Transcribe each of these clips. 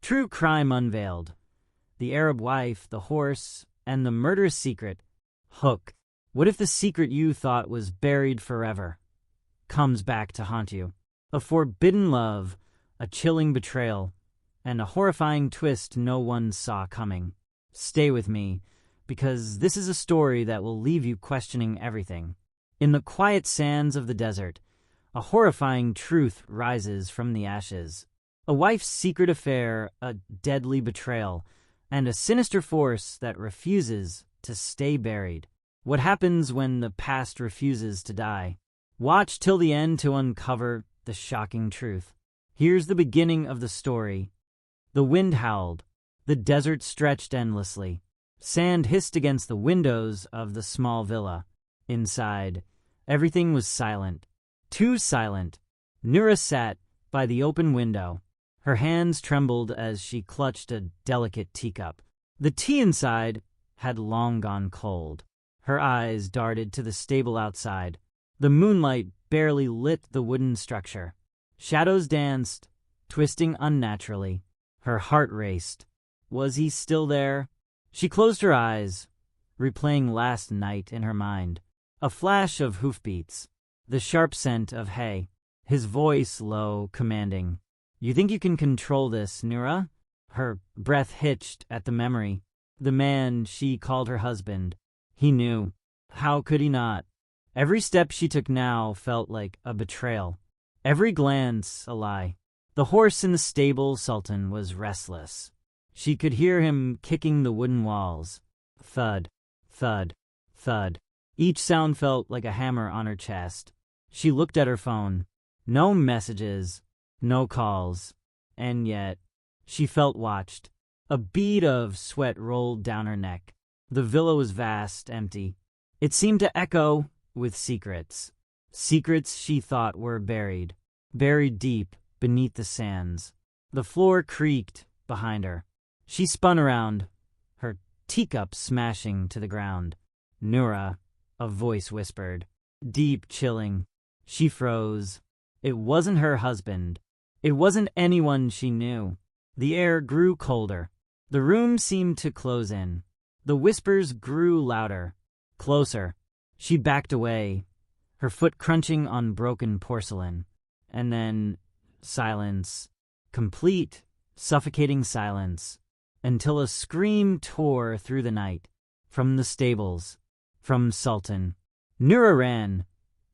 True crime unveiled. The Arab wife, the horse, and the murderous secret. Hook. What if the secret you thought was buried forever comes back to haunt you? A forbidden love, a chilling betrayal, and a horrifying twist no one saw coming. Stay with me, because this is a story that will leave you questioning everything. In the quiet sands of the desert, a horrifying truth rises from the ashes. A wife's secret affair, a deadly betrayal, and a sinister force that refuses to stay buried. What happens when the past refuses to die? Watch till the end to uncover the shocking truth. Here's the beginning of the story. The wind howled. The desert stretched endlessly. Sand hissed against the windows of the small villa. Inside, everything was silent. Too silent. Nura sat by the open window. Her hands trembled as she clutched a delicate teacup. The tea inside had long gone cold. Her eyes darted to the stable outside. The moonlight barely lit the wooden structure. Shadows danced, twisting unnaturally. Her heart raced. Was he still there? She closed her eyes, replaying last night in her mind. A flash of hoofbeats, the sharp scent of hay, his voice low, commanding. You think you can control this, Nura? Her breath hitched at the memory. The man she called her husband. He knew. How could he not? Every step she took now felt like a betrayal. Every glance a lie. The horse in the stable, Sultan, was restless. She could hear him kicking the wooden walls. Thud, thud, thud. Each sound felt like a hammer on her chest. She looked at her phone. No messages, no calls. And yet, she felt watched. A bead of sweat rolled down her neck. The villa was vast, empty. It seemed to echo with secrets. Secrets she thought were buried deep beneath the sands. The floor creaked behind her. She spun around, her teacup smashing to the ground. Nura, a voice whispered. Deep, chilling. She froze. It wasn't her husband. It wasn't anyone she knew. The air grew colder. The room seemed to close in. The whispers grew louder, closer. She backed away, her foot crunching on broken porcelain. And then silence. Complete, suffocating silence. Until a scream tore through the night. From the stables. From Sultan. Nura ran,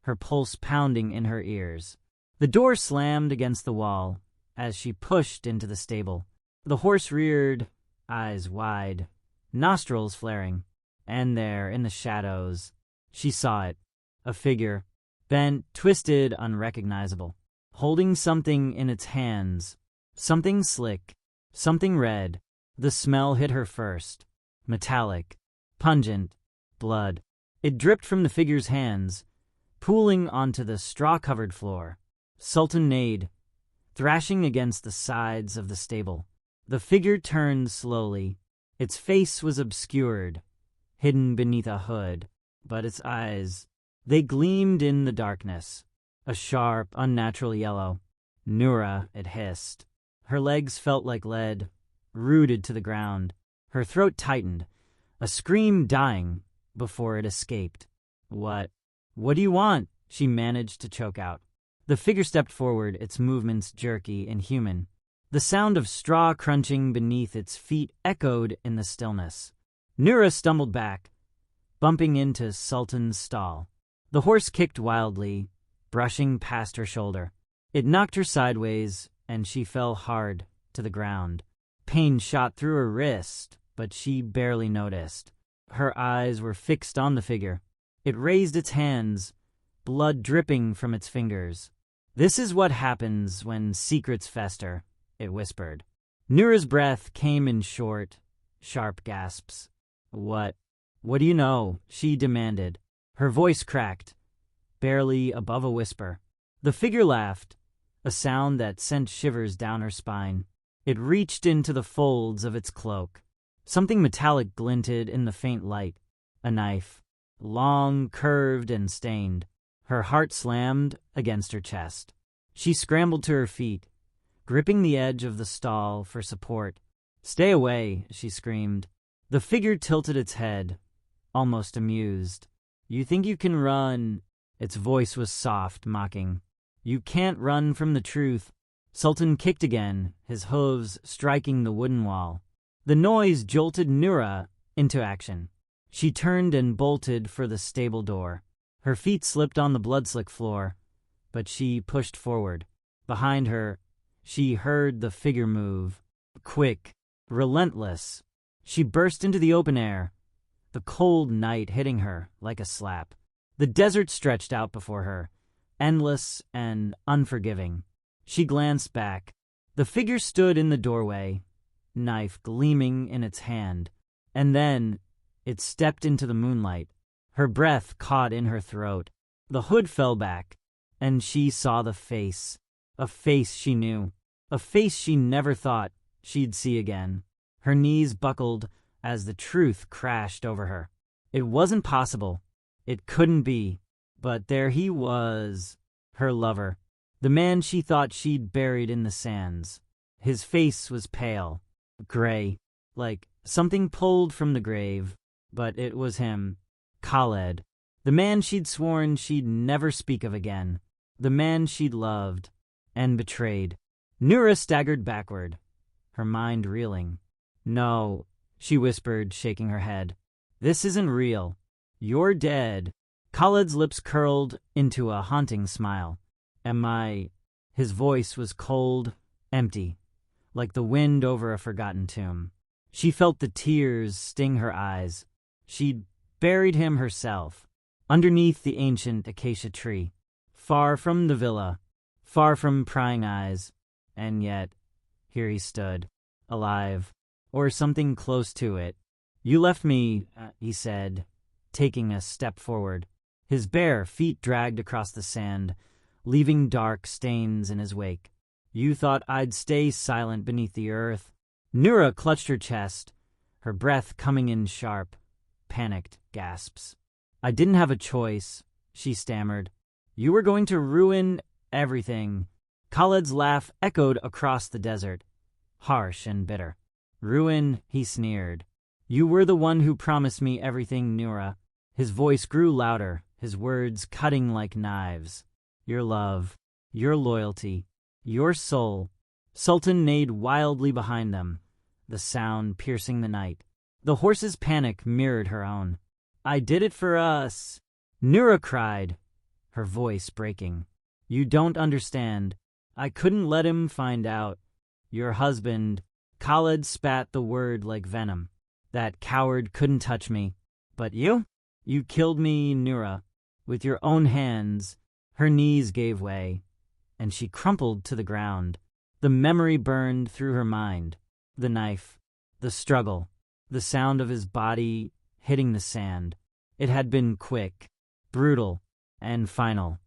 her pulse pounding in her ears. The door slammed against the wall as she pushed into the stable. The horse reared, eyes wide, nostrils flaring. And there, in the shadows, she saw it. A figure, bent, twisted, unrecognizable. Holding something in its hands. Something slick. Something red. The smell hit her first. Metallic. Pungent. Blood. It dripped from the figure's hands, pooling onto the straw-covered floor. Sultan neighed, thrashing against the sides of the stable. The figure turned slowly. Its face was obscured, hidden beneath a hood, but its eyes, they gleamed in the darkness. A sharp, unnatural yellow. Nura, it hissed. Her legs felt like lead, rooted to the ground. Her throat tightened, a scream dying before it escaped. What do you want? She managed to choke out. The figure stepped forward, its movements jerky, inhuman. The sound of straw crunching beneath its feet echoed in the stillness. Nura stumbled back, bumping into Sultan's stall. The horse kicked wildly, brushing past her shoulder. It knocked her sideways, and she fell hard to the ground. Pain shot through her wrist, but she barely noticed. Her eyes were fixed on the figure. It raised its hands, blood dripping from its fingers. This is what happens when secrets fester, it whispered. Nura's breath came in short, sharp gasps. What do you know? She demanded. Her voice cracked, barely above a whisper. The figure laughed, a sound that sent shivers down her spine. It reached into the folds of its cloak. Something metallic glinted in the faint light. A knife, long, curved, and stained. Her heart slammed against her chest. She scrambled to her feet, gripping the edge of the stall for support. "Stay away," she screamed. The figure tilted its head, almost amused. "You think you can run?" Its voice was soft, mocking. "You can't run from the truth." Sultan kicked again, his hooves striking the wooden wall. The noise jolted Nura into action. She turned and bolted for the stable door. Her feet slipped on the blood-slick floor, but she pushed forward. Behind her, she heard the figure move. Quick, relentless. She burst into the open air, the cold night hitting her like a slap. The desert stretched out before her, endless and unforgiving. She glanced back. The figure stood in the doorway, knife gleaming in its hand, and then it stepped into the moonlight. Her breath caught in her throat. The hood fell back, and she saw the face. A face she knew. A face she never thought she'd see again. Her knees buckled as the truth crashed over her. It wasn't possible. It couldn't be. But there he was, her lover, the man she thought she'd buried in the sands. His face was pale, gray, like something pulled from the grave. But it was him, Khaled, the man she'd sworn she'd never speak of again, the man she'd loved and betrayed. Nura staggered backward, her mind reeling. "No," she whispered, shaking her head. "This isn't real. You're dead." Khaled's lips curled into a haunting smile. "Am I?" His voice was cold, empty, like the wind over a forgotten tomb. She felt the tears sting her eyes. She'd buried him herself, underneath the ancient acacia tree, far from the villa, far from prying eyes, and yet here he stood, alive, or something close to it. "You left me," he said, taking a step forward. His bare feet dragged across the sand, leaving dark stains in his wake. "You thought I'd stay silent beneath the earth." Nura clutched her chest, her breath coming in sharp, panicked gasps. "I didn't have a choice," she stammered. "You were going to ruin everything." Khaled's laugh echoed across the desert, harsh and bitter. "Ruin," he sneered. "You were the one who promised me everything, Nura." His voice grew louder, his words cutting like knives. "Your love, your loyalty, your soul." Sultan neighed wildly behind them, the sound piercing the night. The horse's panic mirrored her own. "I did it for us," Nura cried, her voice breaking. "You don't understand. I couldn't let him find out. Your husband." Khaled spat the word like venom. "That coward couldn't touch me. But you? You killed me, Nura, with your own hands." Her knees gave way, and she crumpled to the ground. The memory burned through her mind. The knife, the struggle, the sound of his body hitting the sand. It had been quick, brutal, and final.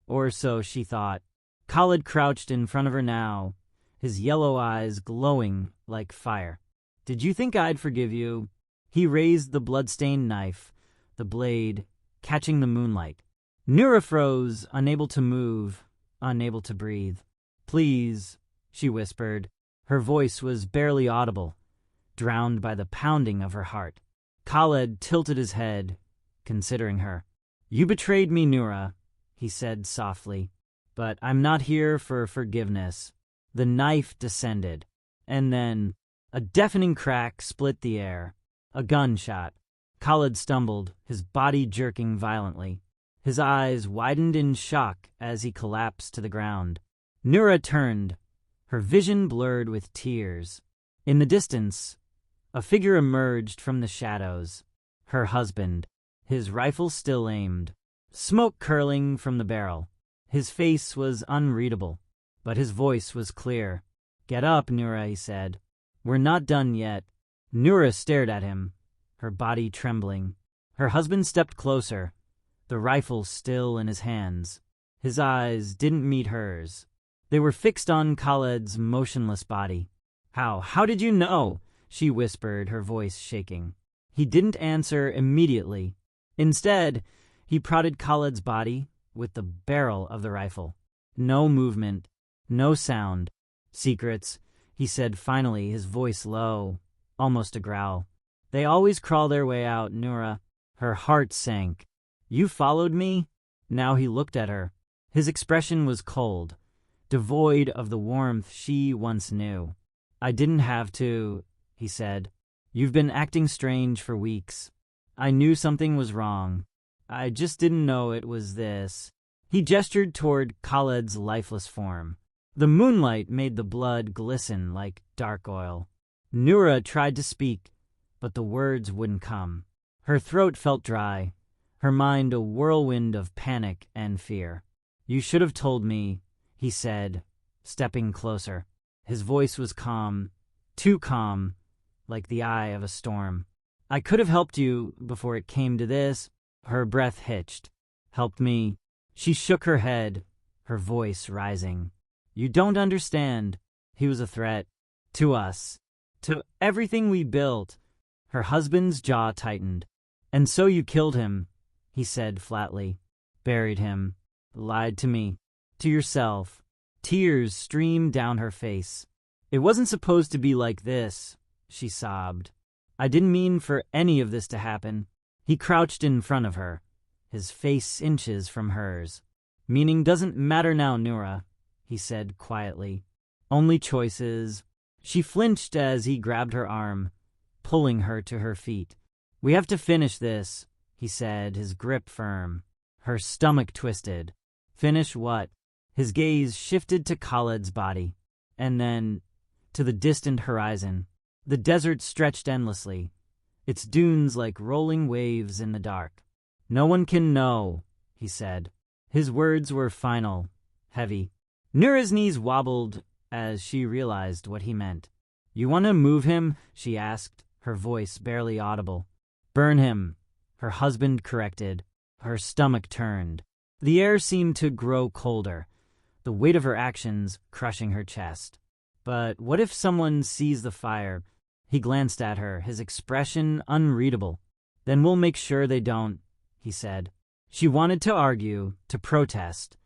Or so she thought. Khaled crouched in front of her now, his yellow eyes glowing like fire. "Did you think I'd forgive you?" He raised the blood-stained knife, the blade catching the moonlight. Nura froze, unable to move, unable to breathe. "Please," she whispered. Her voice was barely audible, drowned by the pounding of her heart. Khaled tilted his head, considering her. "You betrayed me, Nura," he said softly, "but I'm not here for forgiveness." The knife descended, and then a deafening crack split the air. A gunshot. Khaled stumbled, his body jerking violently. His eyes widened in shock as he collapsed to the ground. Nura turned, her vision blurred with tears. In the distance, a figure emerged from the shadows. Her husband, his rifle still aimed, smoke curling from the barrel. His face was unreadable, but his voice was clear. "Get up, Nura," he said. "We're not done yet." Nura stared at him, her body trembling. Her husband stepped closer, the rifle still in his hands. His eyes didn't meet hers. They were fixed on Khaled's motionless body. How did you know?" she whispered, her voice shaking. He didn't answer immediately. Instead, he prodded Khaled's body with the barrel of the rifle. No movement, no sound. Secrets, he said finally, his voice low, almost a growl. They always crawl their way out, Nura. Her heart sank. You followed me? Now he looked at her. His expression was cold, devoid of the warmth she once knew. I didn't have to, he said. You've been acting strange for weeks. I knew something was wrong. I just didn't know it was this. He gestured toward Khaled's lifeless form. The moonlight made the blood glisten like dark oil. Nura tried to speak, but the words wouldn't come. Her throat felt dry, her mind a whirlwind of panic and fear. You should have told me, he said, stepping closer. His voice was calm, too calm, like the eye of a storm. I could have helped you before it came to this. Her breath hitched. Helped me. She shook her head, her voice rising. You don't understand. He was a threat. To us. To everything we built. Her husband's jaw tightened. And so you killed him, he said flatly. Buried him. Lied to me. To yourself. Tears streamed down her face. It wasn't supposed to be like this, she sobbed. I didn't mean for any of this to happen. He crouched in front of her, his face inches from hers. Meaning doesn't matter now, Nura, he said quietly. Only choices. She flinched as he grabbed her arm, pulling her to her feet. We have to finish this, he said, his grip firm. Her stomach twisted. Finish what? His gaze shifted to Khaled's body, and then to the distant horizon. The desert stretched endlessly, its dunes like rolling waves in the dark. No one can know, he said. His words were final, heavy. Nura's knees wobbled as she realized what he meant. You want to move him? She asked, her voice barely audible. Burn him, her husband corrected. Her stomach turned. The air seemed to grow colder, the weight of her actions crushing her chest. But what if someone sees the fire? He glanced at her, his expression unreadable. Then we'll make sure they don't, he said. She wanted to argue, to protest,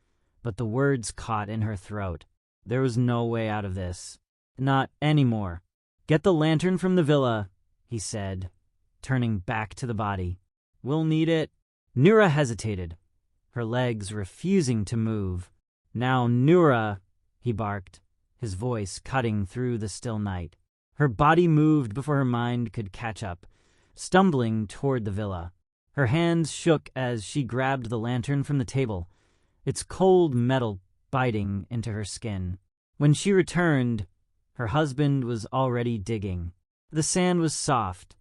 but the words caught in her throat. There was no way out of this. Not anymore. Get the lantern from the villa, he said, turning back to the body. We'll need it. Nura hesitated, her legs refusing to move. Now, Nura, he barked, his voice cutting through the still night. Her body moved before her mind could catch up, stumbling toward the villa. Her hands shook as she grabbed the lantern from the table, its cold metal biting into her skin. When she returned, her husband was already digging. The sand was soft,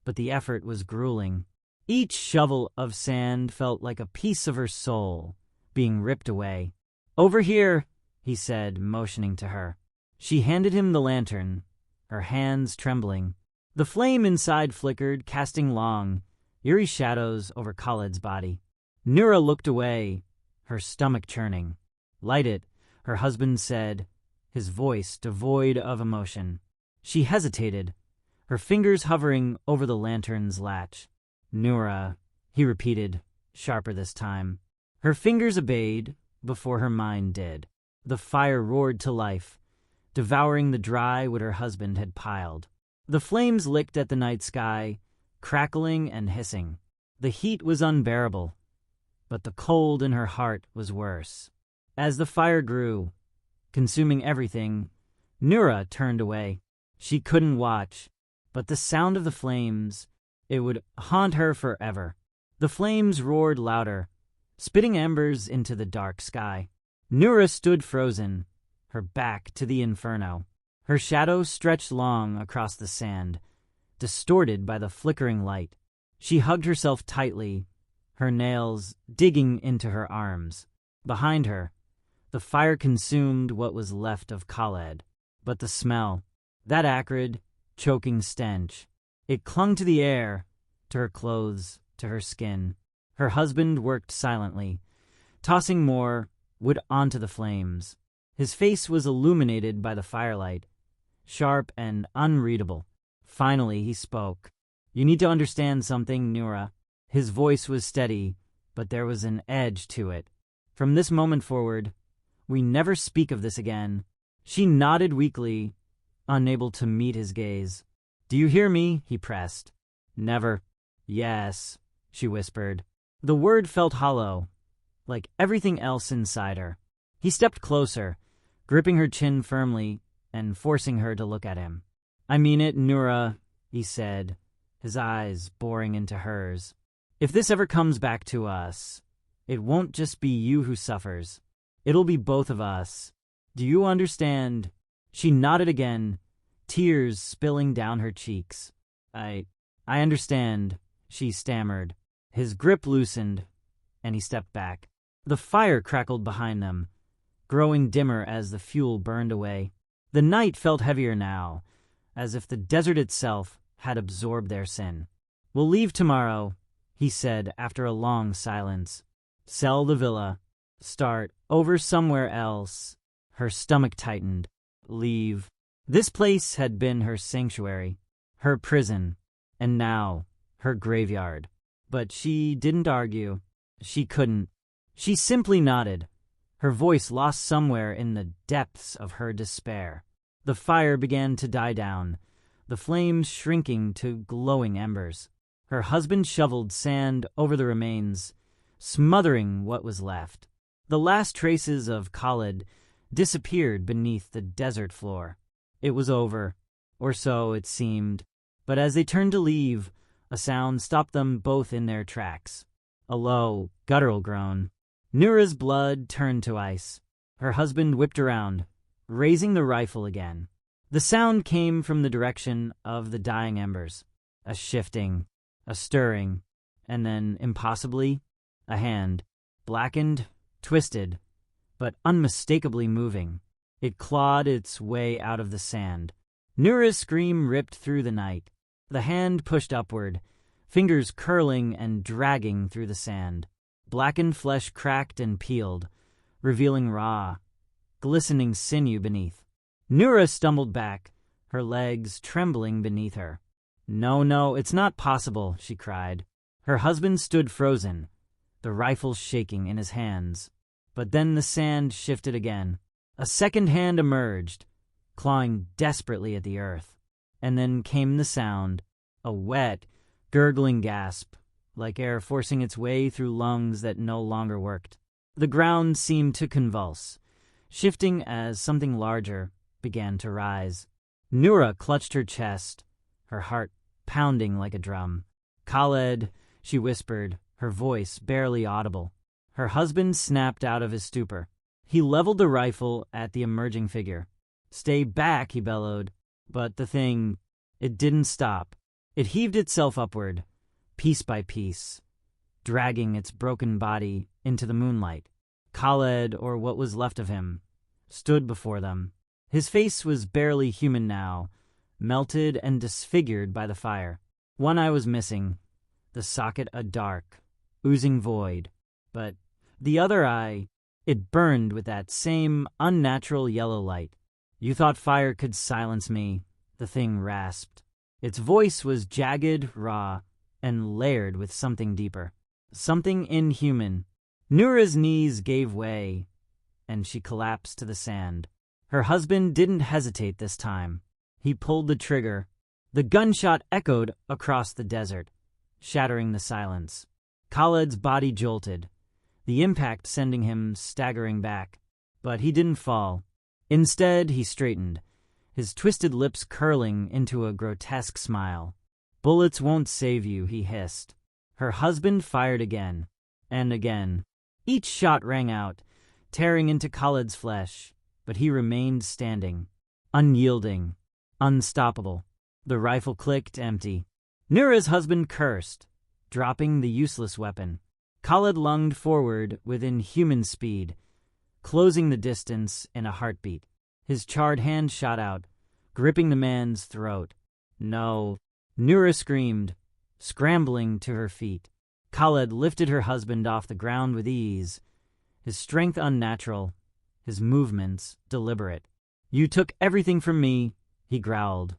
but the effort was grueling. Each shovel of sand felt like a piece of her soul being ripped away. Over here, he said, motioning to her. She handed him the lantern, her hands trembling. The flame inside flickered, casting long, eerie shadows over Khaled's body. Nura looked away, her stomach churning. Light it, her husband said, his voice devoid of emotion. She hesitated, her fingers hovering over the lantern's latch. Nura, he repeated, sharper this time. Her fingers obeyed before her mind did. The fire roared to life, devouring the dry wood her husband had piled. The flames licked at the night sky, crackling and hissing. The heat was unbearable, but the cold in her heart was worse. As the fire grew, consuming everything, Nura turned away. She couldn't watch, but the sound of the flames, it would haunt her forever. The flames roared louder, spitting embers into the dark sky. Nura stood frozen, her back to the inferno. Her shadow stretched long across the sand, distorted by the flickering light. She hugged herself tightly, her nails digging into her arms. Behind her, the fire consumed what was left of Khaled. But the smell, that acrid, choking stench, it clung to the air, to her clothes, to her skin. Her husband worked silently, tossing more wood onto the flames. His face was illuminated by the firelight, sharp and unreadable. Finally, he spoke. You need to understand something, Nura. His voice was steady, but there was an edge to it. From this moment forward, we never speak of this again. She nodded weakly, unable to meet his gaze. "Do you hear me?" he pressed. "Never." "Yes," she whispered. The word felt hollow, like everything else inside her. He stepped closer, gripping her chin firmly and forcing her to look at him. "I mean it, Nura," he said, his eyes boring into hers. "If this ever comes back to us, it won't just be you who suffers. It'll be both of us. Do you understand?" She nodded again, tears spilling down her cheeks. I understand," she stammered. His grip loosened, and he stepped back. The fire crackled behind them, growing dimmer as the fuel burned away. The night felt heavier now, as if the desert itself had absorbed their sin. "We'll leave tomorrow," he said after a long silence. "Sell the villa. Start over somewhere else." Her stomach tightened. Leave. This place had been her sanctuary, her prison, and now her graveyard. But she didn't argue. She couldn't. She simply nodded, her voice lost somewhere in the depths of her despair. The fire began to die down, the flames shrinking to glowing embers. Her husband shoveled sand over the remains, smothering what was left. The last traces of Khalid disappeared beneath the desert floor. It was over, or so it seemed. But as they turned to leave, a sound stopped them both in their tracks. A low, guttural groan. Nura's blood turned to ice. Her husband whipped around, raising the rifle again. The sound came from the direction of the dying embers. A shifting, a stirring, and then, impossibly, a hand, blackened, twisted, but unmistakably moving. It clawed its way out of the sand. Nura's scream ripped through the night. The hand pushed upward, fingers curling and dragging through the sand. Blackened flesh cracked and peeled, revealing raw, glistening sinew beneath. Nura stumbled back, her legs trembling beneath her. No, it's not possible," she cried. Her husband stood frozen, the rifle shaking in his hands. But then the sand shifted again. A second hand emerged, clawing desperately at the earth. And then came the sound, a wet, gurgling gasp, like air forcing its way through lungs that no longer worked. The ground seemed to convulse, shifting as something larger began to rise. Nura clutched her chest, her heart pounding like a drum. "Khaled," she whispered, her voice barely audible. Her husband snapped out of his stupor. He leveled the rifle at the emerging figure. "Stay back," he bellowed. But the thing, it didn't stop. It heaved itself upward, piece by piece, dragging its broken body into the moonlight. Khaled, or what was left of him, stood before them. His face was barely human now, melted and disfigured by the fire. One eye was missing, the socket a dark, oozing void. But the other eye, it burned with that same unnatural yellow light. "You thought fire could silence me," the thing rasped. Its voice was jagged, raw, and layered with something deeper. Something inhuman. Nura's knees gave way, and she collapsed to the sand. Her husband didn't hesitate this time. He pulled the trigger. The gunshot echoed across the desert, shattering the silence. Khaled's body jolted, the impact sending him staggering back. But he didn't fall. Instead, he straightened, his twisted lips curling into a grotesque smile. "Bullets won't save you," he hissed. Her husband fired again, and again. Each shot rang out, tearing into Khaled's flesh, but he remained standing, unyielding, unstoppable. The rifle clicked empty. Nura's husband cursed, dropping the useless weapon. Khaled lunged forward with inhuman speed, closing the distance in a heartbeat. His charred hand shot out, gripping the man's throat. "No," Nura screamed, scrambling to her feet. Khaled lifted her husband off the ground with ease, his strength unnatural, his movements deliberate. "You took everything from me," he growled,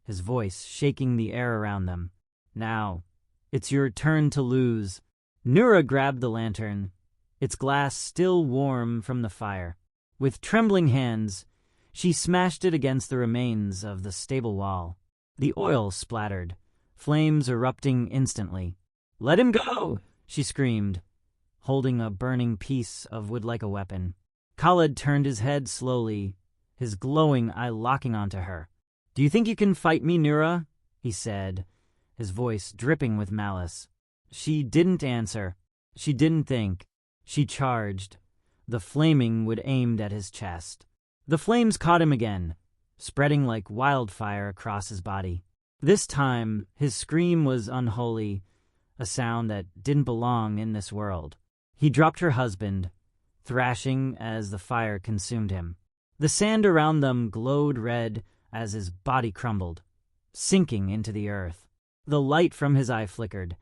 his voice shaking the air around them. "Now, it's your turn to lose." Nura grabbed the lantern, its glass still warm from the fire. With trembling hands, She smashed it against the remains of the stable wall. The oil splattered, flames erupting instantly. "Let him go!" she screamed, holding a burning piece of wood like a weapon. Khaled turned his head slowly, his glowing eye locking onto her. "Do you think you can fight me, Nura?" he said, his voice dripping with malice. She didn't answer. She didn't think. She charged, the flaming wood aimed at his chest. The flames caught him again, spreading like wildfire across his body. This time, his scream was unholy, a sound that didn't belong in this world. He dropped her husband, thrashing as the fire consumed him. The sand around them glowed red as his body crumbled, sinking into the earth. The light from his eye flickered,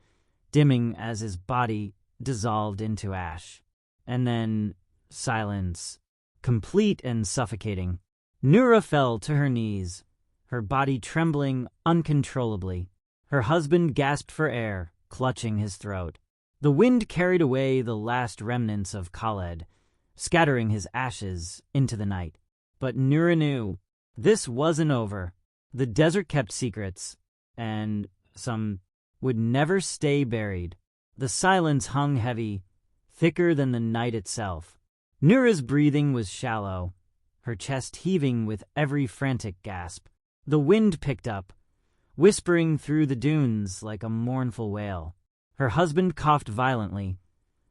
dimming as his body dissolved into ash. And then silence, complete and suffocating. Nura fell to her knees, her body trembling uncontrollably. Her husband gasped for air, clutching his throat. The wind carried away the last remnants of Khaled, scattering his ashes into the night. But Nura knew this wasn't over. The desert kept secrets, and some would never stay buried. The silence hung heavy, thicker than the night itself. Nura's breathing was shallow, her chest heaving with every frantic gasp. The wind picked up, whispering through the dunes like a mournful wail. Her husband coughed violently,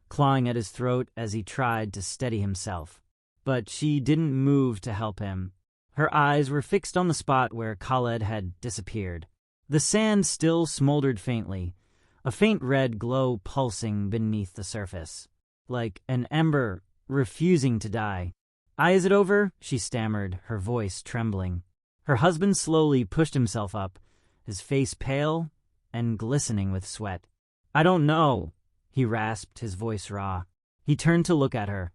clawing at his throat as he tried to steady himself. But she didn't move to help him. Her eyes were fixed on the spot where Khaled had disappeared. The sand still smoldered faintly, a faint red glow pulsing beneath the surface, like an ember refusing to die. "Is it over?" she stammered, her voice trembling. Her husband slowly pushed himself up, his face pale and glistening with sweat. "I don't know," he rasped, his voice raw. He turned to look at her,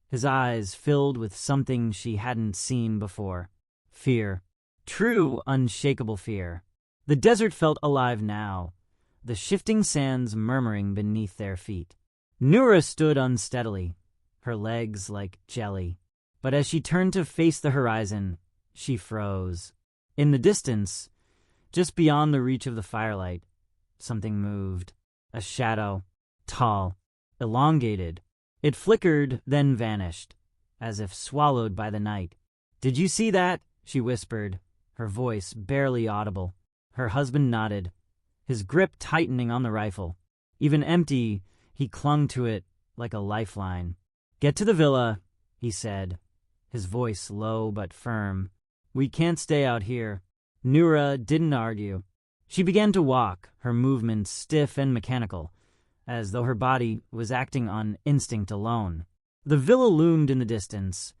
his eyes filled with something she hadn't seen before. Fear. True, unshakable fear. The desert felt alive now, the shifting sands murmuring beneath their feet. Nura stood unsteadily, her legs like jelly. But as she turned to face the horizon, she froze. In the distance, just beyond the reach of the firelight, something moved. A shadow, tall, elongated. It flickered, then vanished, as if swallowed by the night. "Did you see that?" she whispered, her voice barely audible. Her husband nodded, his grip tightening on the rifle. Even empty, he clung to it like a lifeline. "Get to the villa," he said, his voice low but firm. "We can't stay out here." Nura didn't argue. She began to walk, her movements stiff and mechanical, as though her body was acting on instinct alone. The villa loomed in the distance,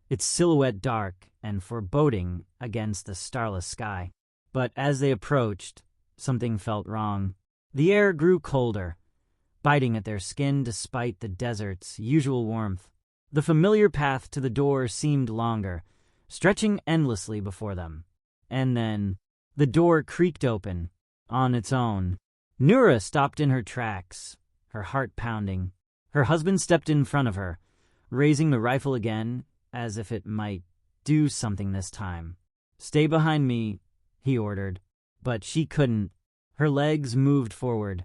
its silhouette dark and foreboding against the starless sky. But as they approached, something felt wrong. The air grew colder, biting at their skin despite the desert's usual warmth. The familiar path to the door seemed longer, stretching endlessly before them. And then the door creaked open, on its own. Nura stopped in her tracks, her heart pounding. Her husband stepped in front of her, raising the rifle again, as if it might do something this time. "Stay behind me," he ordered. But she couldn't. Her legs moved forward,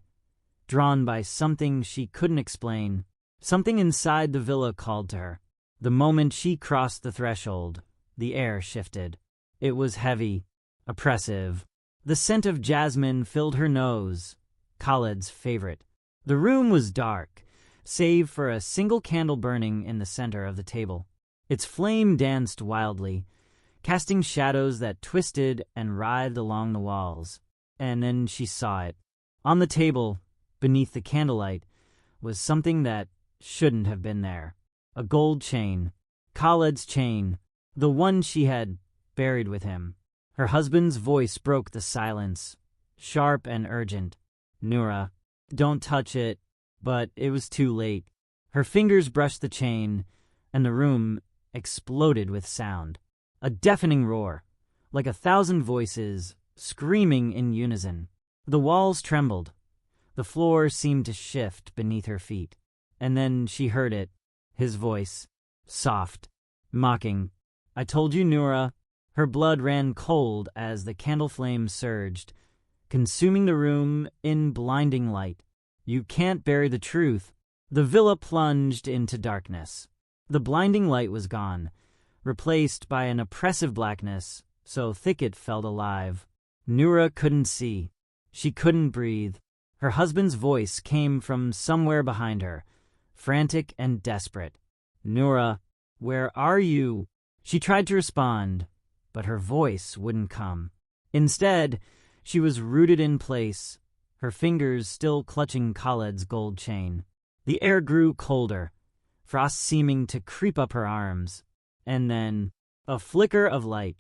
drawn by something she couldn't explain. Something inside the villa called to her. The moment she crossed the threshold, the air shifted. It was heavy, oppressive. The scent of jasmine filled her nose, Khaled's favorite. The room was dark, save for a single candle burning in the center of the table. Its flame danced wildly, casting shadows that twisted and writhed along the walls. And then she saw it. On the table, beneath the candlelight, was something that shouldn't have been there. A gold chain. Khaled's chain. The one she had buried with him. Her husband's voice broke the silence, sharp and urgent. "Nura, don't touch it." But it was too late. Her fingers brushed the chain, and the room exploded with sound. A deafening roar, like 1,000 voices screaming in unison. The walls trembled. The floor seemed to shift beneath her feet. And then she heard it, his voice, soft, mocking. I told you, Nura. Her blood ran cold as the candle flame surged, consuming the room in blinding light. You can't bury the truth. The villa plunged into darkness. The blinding light was gone, replaced by an oppressive blackness so thick it felt alive. Nura couldn't see. She couldn't breathe. Her husband's voice came from somewhere behind her, frantic and desperate. "Nura, where are you?" She tried to respond, but her voice wouldn't come. Instead, she was rooted in place, her fingers still clutching Khaled's gold chain. The air grew colder, frost seeming to creep up her arms. And then, a flicker of light.